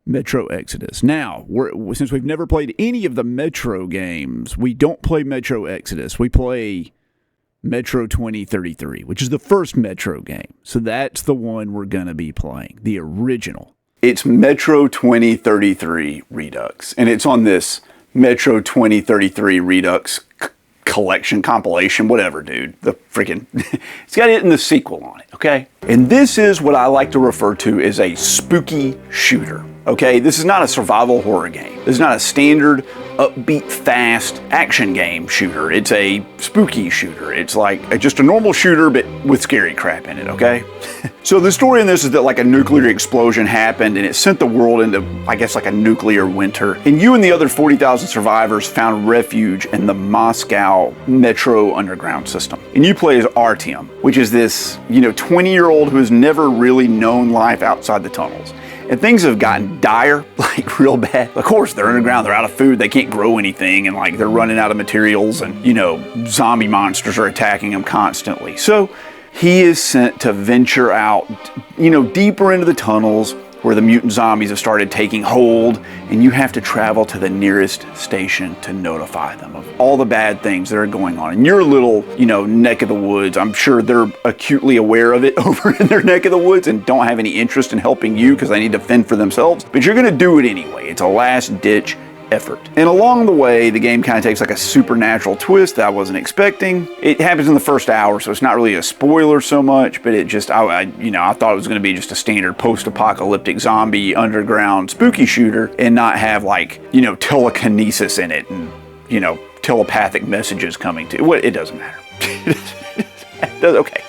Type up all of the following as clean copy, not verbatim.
Metro Exodus. Now, since we've never played any of the Metro games, we don't play Metro Exodus. We play Metro 2033, which is the first Metro game. So that's the one we're going to be playing, the original. It's Metro 2033 Redux, and it's on this Metro 2033 Redux collection, compilation, whatever, dude. The freaking, it's got it in the sequel on it, okay? And this is what I like to refer to as a spooky shooter, okay? This is not a survival horror game. This is not a standard upbeat, fast action game shooter. It's a spooky shooter. It's like just a normal shooter, but with scary crap in it, okay? So the story in this is that like a nuclear explosion happened and it sent the world into, I guess, like a nuclear winter. And you and the other 40,000 survivors found refuge in the Moscow Metro underground system. And you play as Artyom, which is this, 20-year-old who has never really known life outside the tunnels. And things have gotten dire, like real bad. Of course, they're underground, they're out of food, they can't grow anything, and like they're running out of materials, and zombie monsters are attacking them constantly. So he is sent to venture out, deeper into the tunnels where the mutant zombies have started taking hold, and you have to travel to the nearest station to notify them of all the bad things that are going on. In your little, neck of the woods, I'm sure they're acutely aware of it over in their neck of the woods and don't have any interest in helping you because they need to fend for themselves, but you're gonna do it anyway. It's a last-ditch effort. And along the way, the game kind of takes like a supernatural twist that I wasn't expecting. It happens in the first hour, so it's not really a spoiler so much, but it just, I thought it was going to be just a standard post-apocalyptic zombie underground spooky shooter and not have like, telekinesis in it and, telepathic messages coming to it. It doesn't matter. Okay.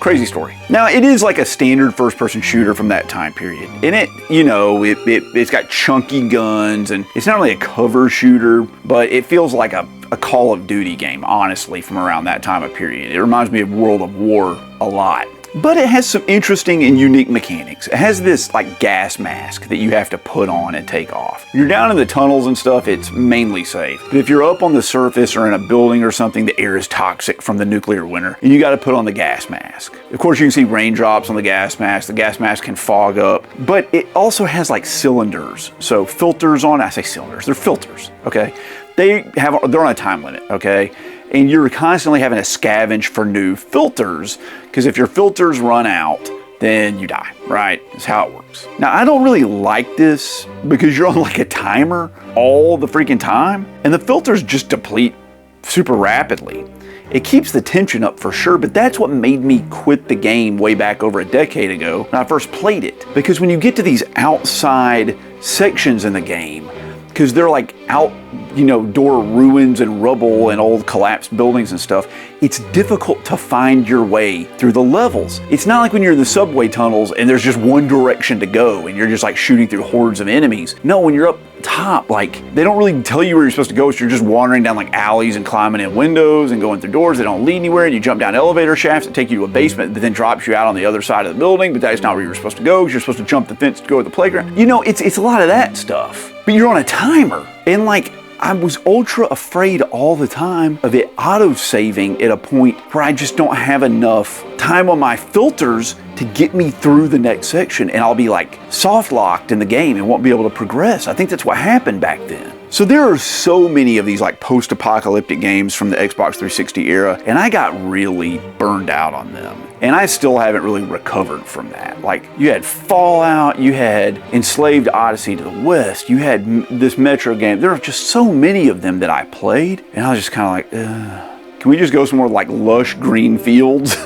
Crazy story. Now, it is like a standard first-person shooter from that time period. And it's got chunky guns, and it's not really a cover shooter, but it feels like a Call of Duty game, honestly, from around that time of period. It reminds me of World of War a lot. But it has some interesting and unique mechanics. It has this like gas mask that you have to put on and take off. You're down in the tunnels and stuff, it's mainly safe. But if you're up on the surface or in a building or something, the air is toxic from the nuclear winter, and you got to put on the gas mask. Of course, you can see raindrops on the gas mask. The gas mask can fog up, but it also has like cylinders. So filters on, I say cylinders, they're filters, okay? They're on a time limit, okay? And you're constantly having to scavenge for new filters, because if your filters run out, then you die, right? That's how it works. Now, I don't really like this because you're on like a timer all the freaking time, and the filters just deplete super rapidly. It keeps the tension up for sure, but that's what made me quit the game way back over a decade ago when I first played it. Because when you get to these outside sections in the game, because they're like outdoor ruins and rubble and old collapsed buildings and stuff, it's difficult to find your way through the levels. It's not like when you're in the subway tunnels and there's just one direction to go and you're just like shooting through hordes of enemies. No, when you're up top, like they don't really tell you where you're supposed to go, so you're just wandering down like alleys and climbing in windows and going through doors that don't lead anywhere, and you jump down elevator shafts that take you to a basement that then drops you out on the other side of the building, but that's not where you're supposed to go because you're supposed to jump the fence to go to the playground. It's a lot of that stuff, but you're on a timer, and like I was ultra afraid all the time of it auto-saving at a point where I just don't have enough time on my filters to get me through the next section, and I'll be like soft locked in the game and won't be able to progress. I think that's what happened back then. So there are so many of these like post-apocalyptic games from the Xbox 360 era, and I got really burned out on them. And I still haven't really recovered from that. Like, you had Fallout, you had Enslaved Odyssey to the West, you had this Metro game. There are just so many of them that I played, and I was just kind of like, can we just go somewhere like lush green fields?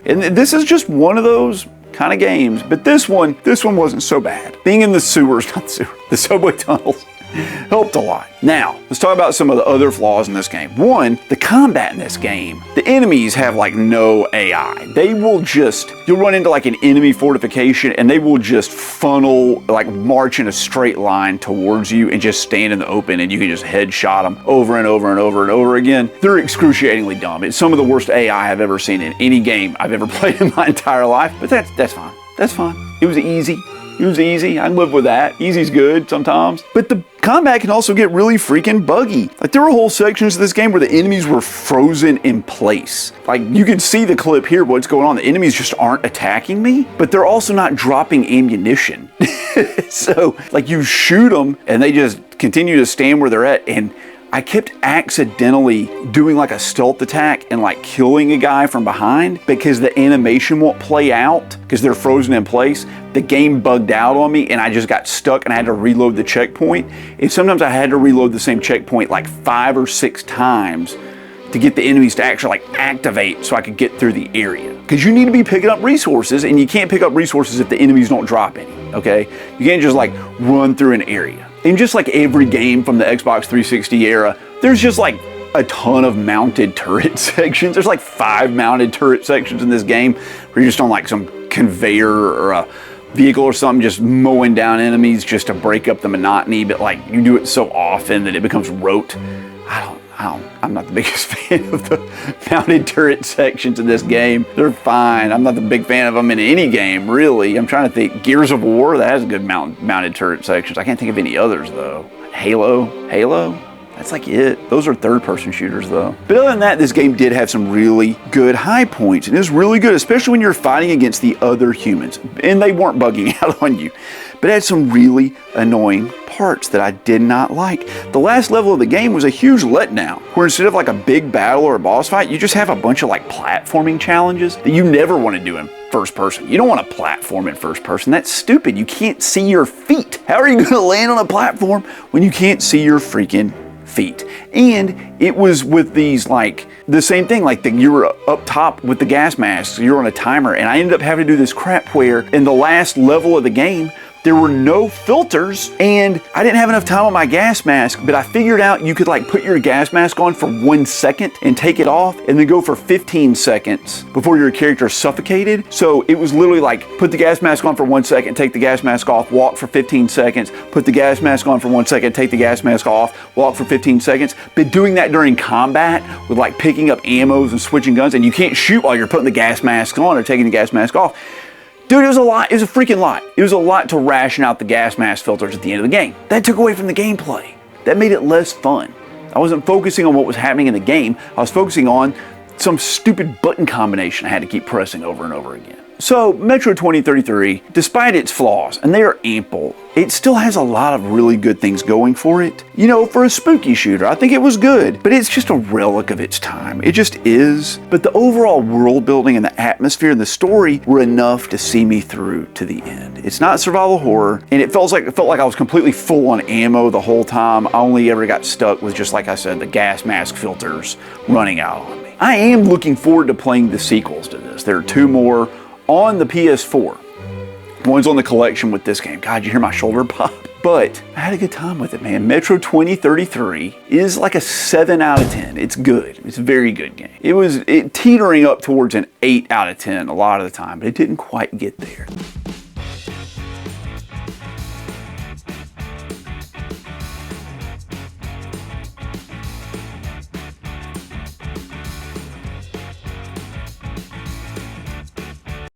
And this is just one of those kind of games. But this one wasn't so bad. Being in the sewers, the subway tunnels, helped a lot. Now, let's talk about some of the other flaws in this game. One, the combat in this game. The enemies have like no AI. They will just, you'll run into like an enemy fortification and they will just funnel, like march in a straight line towards you and just stand in the open, and you can just headshot them over and over and over and over again. They're excruciatingly dumb. It's some of the worst AI I've ever seen in any game I've ever played in my entire life, but that's fine. That's fine. It was easy. It was easy. I can live with that. Easy's good sometimes. But the combat can also get really freaking buggy. Like, there were whole sections of this game where the enemies were frozen in place. Like, you can see the clip here, what's going on. The enemies just aren't attacking me, but they're also not dropping ammunition. So, like, you shoot them and they just continue to stand where they're at, and I kept accidentally doing like a stealth attack and like killing a guy from behind because the animation won't play out because they're frozen in place. The game bugged out on me and I just got stuck and I had to reload the checkpoint. And sometimes I had to reload the same checkpoint like 5 or 6 times to get the enemies to actually like activate so I could get through the area. Because you need to be picking up resources, and you can't pick up resources if the enemies don't drop any, okay? You can't just like run through an area. And just like every game from the Xbox 360 era, there's just like a ton of mounted turret sections. There's like 5 mounted turret sections in this game where you're just on like some conveyor or a vehicle or something just mowing down enemies just to break up the monotony, but like you do it so often that it becomes rote. I'm not the biggest fan of the mounted turret sections in this game. They're fine. I'm not the big fan of them in any game, really. I'm trying to think. Gears of War, that has good mounted turret sections. I can't think of any others, though. Halo? That's like it. Those are third-person shooters, though. But other than that, this game did have some really good high points. And it was really good, especially when you're fighting against the other humans. And they weren't bugging out on you. But it had some really annoying parts that I did not like. The last level of the game was a huge letdown, where instead of like a big battle or a boss fight, you just have a bunch of like platforming challenges that you never want to do in first person. You don't want to platform in first person. That's stupid. You can't see your feet. How are you going to land on a platform when you can't see your freaking feet? And it was with these like the same thing, like you were up top with the gas masks, you're on a timer, and I ended up having to do this crap where in the last level of the game there were no filters and I didn't have enough time on my gas mask, but I figured out you could like put your gas mask on for 1 second and take it off and then go for 15 seconds before your character suffocated. So it was literally like put the gas mask on for 1 second, take the gas mask off, walk for 15 seconds, put the gas mask on for 1 second, take the gas mask off, walk for 15 seconds. But doing that during combat with like picking up ammos and switching guns, and you can't shoot while you're putting the gas mask on or taking the gas mask off. Dude, it was a lot. It was a freaking lot. It was a lot to ration out the gas mask filters at the end of the game. That took away from the gameplay. That made it less fun. I wasn't focusing on what was happening in the game. I was focusing on some stupid button combination I had to keep pressing over and over again. So, Metro 2033, despite its flaws, and they are ample, it still has a lot of really good things going for it. You know, for a spooky shooter, I think it was good, but it's just a relic of its time. It just is. But the overall world building and the atmosphere and the story were enough to see me through to the end. It's not survival horror, and it felt like I was completely full on ammo the whole time. I only ever got stuck with, just like I said, the gas mask filters running out on me. I am looking forward to playing the sequels to this. There are 2 more on the PS4. One's on the collection with this game. God, you hear my shoulder pop? But I had a good time with it, man. Metro 2033 is like a 7 out of 10. It's good. It's a very good game. It teetering up towards an 8 out of 10 a lot of the time, but it didn't quite get there.